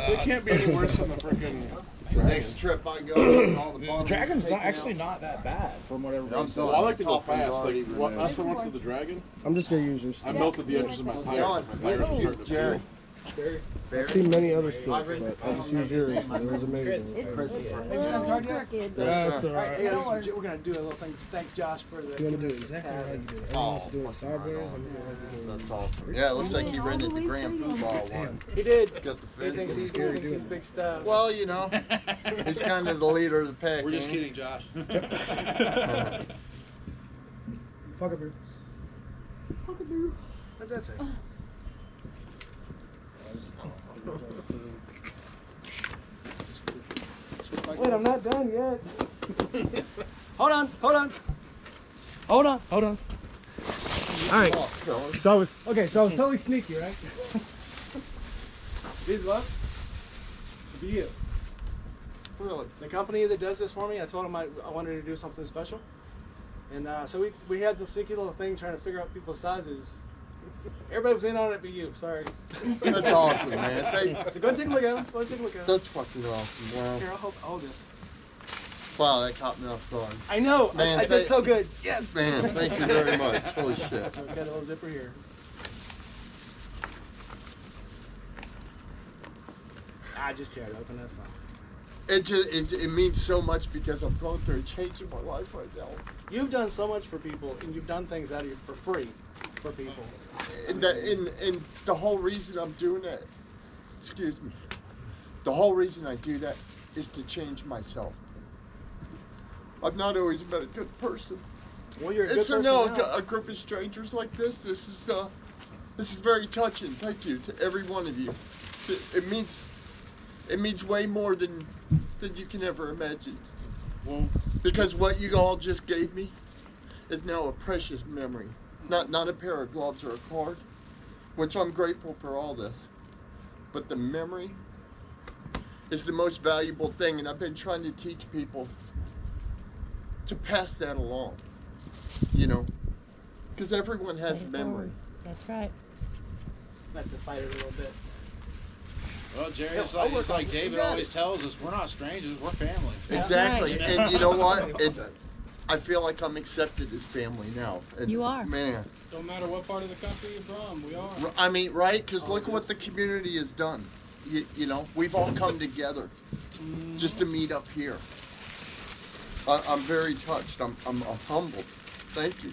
It can't be any worse than the freaking. Next trip I go, all the Dragon's actually not that bad from whatever. Well, I like to go fast. Like, last time I went to the Dragon, I'm just gonna use yours. I melted the edges of my tires. My tires were starting to Jerry. I've seen many other sticks, but I just use yours. It was amazing. That's alright. We're gonna do a little thing to thank Josh for the. You wanna do it exactly how you did it. Everyone wants to do it sideways. I'm gonna have to do it. That's awesome. Yeah, it looks like he rented the Grand Poobah one. He did. He's got the He thinks fence. he's big stuff. Well, you know, he's kind of the leader of the pack. We're just ain't he? kidding, Josh. Fuckaboo. What's that say? Wait, I'm not done yet. Hold on. All right. So I was totally sneaky, right? These gloves for you. Really? The company that does this for me, I told them I wanted to do something special, and so we had the sneaky little thing trying to figure out people's sizes. Everybody was in on it but you. Sorry. That's awesome, man. So go and take a look at them. That's fucking awesome. Wow. Here, I'll hold this. Wow, that caught me off guard. I know. Man, I did so good. Yes. Man, thank you very much. Holy shit. I've got a little zipper here. I just tear it open. That's fine. It means so much because I'm going through a change in my life right now. You've done so much for people, and you've done things out of you for free for people. And the whole reason I'm doing that, excuse me, the whole reason I do that is to change myself. I've not always been a good person. Well, you're a good And so person now now. a group of strangers like this is very touching. Thank you to every one of you. It means way more than you can ever imagine. Well, because what you all just gave me is now a precious memory. Not a pair of gloves or a card, which I'm grateful for all this. But the memory is the most valuable thing, and I've been trying to teach people to pass that along, you know, because everyone has memory. That's right. I have to fight it a little bit. well, Jerry, it's like David always tells us, we're not strangers, we're family. Exactly, and you know what? I feel like I'm accepted as family now. And You are. Man. Don't matter what part of the country you're from, we are. I mean, right? Because look what the community has done. You know, we've all come together just to meet up here. I'm very touched. I'm humbled. Thank you.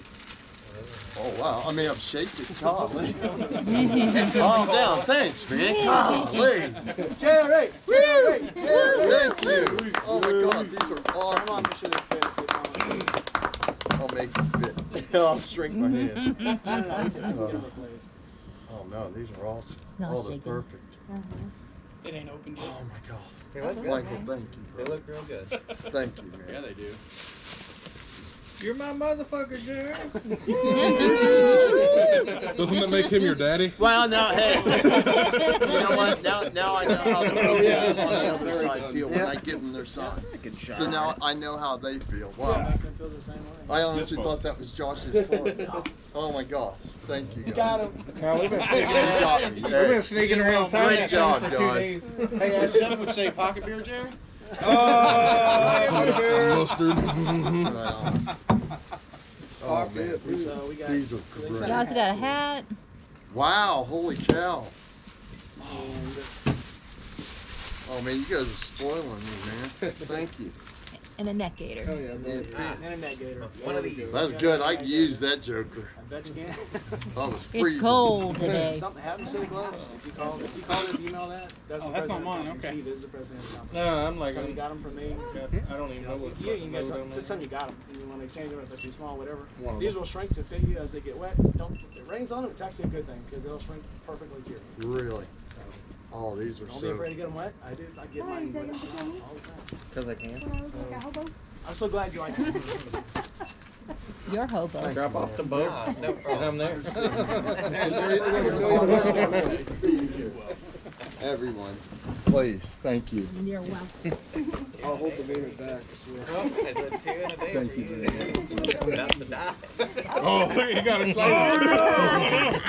Oh, wow. I mean, I'm shaking. Golly. Calm down. Thanks, man. Golly. Jerry! Thank you. Oh, my God. These are awesome. I'll make it fit. I'll shrink my hand. Oh, no. These are awesome. Not Oh, they're shaking. perfect. It ain't open yet. Oh, my God. They look good. Michael, thank you. They look real good. Thank you, man. Yeah, they do. You're my motherfucker, Jerry. Doesn't that make him your daddy? Well, now, hey, you know what? Now I know how the people on the other side feel when I give them their sign. So now I know how they feel. Wow. I can feel the same way. I honestly thought that was Josh's fault. Oh my gosh. Thank you, guys. Got him. Now, we've been You got me. We've been Hey. sneaking around signing Great that job, thing for 2 guys. days. Hey, as Seven would say, pocket beer, Jerry? Mustard. Oh man, So we got. these are You great. also got a hat. Wow, holy cow. And Oh man, you guys are spoiling me, man. Thank you. and a neck gaiter. Oh, yeah, man. and a net gator. One of these. That's good. I can use that joker. I bet you can. I was freezing. It's cold If today. something happens to the gloves, if you call this, email that. That's Oh, the that's not president. mine, okay. Steve is the president of the company. No, I'm like, So you got them from me. I don't even know what. Yeah, you can load get on just there. tell them you got them and you want to exchange them if they're too small, whatever. One of These them. will shrink to fit you as they get wet. Don't if it rains on them, it's actually a good thing because they'll shrink perfectly to you. Really? So Oh, these are don't be so. afraid to get them wet. I do. I get mine wet all the time. Because I can. I'm so glad you like them. You're hobo. Drop off the boat. No And problem. I'm there. Everyone, please, thank you. You're welcome. I'll hold the meters back. Oh, it's a 2 and a day. Thank you very much. About to die. Oh, you got excited.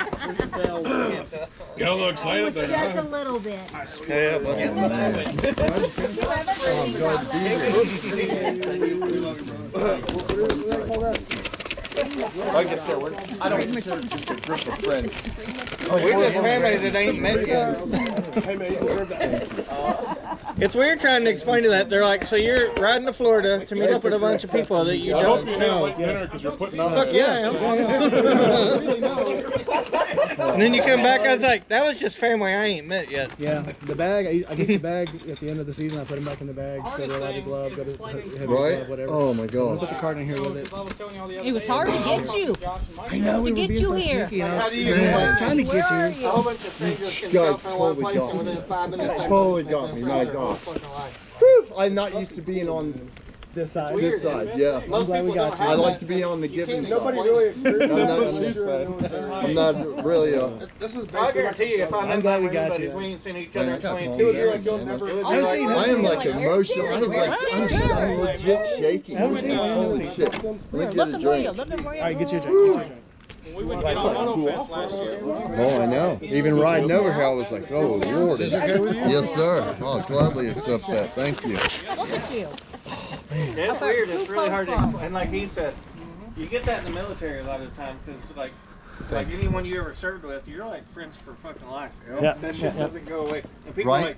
Got a little excited there. Just a Huh? little bit. Yeah, but Like I said, I don't consider it just a group of friends. we're just family that ain't met yet. Hey man, you deserve that. It's weird trying to explain to that. They're like, so you're riding to Florida to meet up with a bunch of people that you I hope don't you had a know. late dinner because you're putting on. Fuck yeah, I am. And then you come back, I was like, that was just family I ain't met yet. Yeah, the bag. I get the bag at the end of the season. I put him back in the bag. Go to a glove. Go to heavy Right? glove, whatever. Oh my Put God. the card in here with it. It was hard to get you. I know we To were get being you so here. sneaky. And How do you I was trying to get Where are you. you? A whole bunch of strangers can Guys, jump in one totally place got and me. within 5 minutes. Totally got me, my God. I'm not used to being on This side. this side, yeah. I'm glad we got you. I like to be on the giving Nobody side. really experienced I'm not really a. This is I guarantee you, if I I'm met glad we my got buddies, you. we ain't seen each other in 22 It years. would be like I've seen I am emotional. I'm legit shaking. Haven't seen it. Holy shit. Let me get a Looking for you. drink. Looking for you. All right, get your drink. Get your drink. We went to Monofest last year. Oh, I know. Even riding over here, I was like, oh, Lord. Yes, sir. I'll gladly accept that. Thank you. Look at you. It's weird. It's really hard to explain. And like he said, you get that in the military a lot of the time because like anyone you ever served with, you're like friends for fucking life. Yeah. That shit doesn't go away. And people Right. like,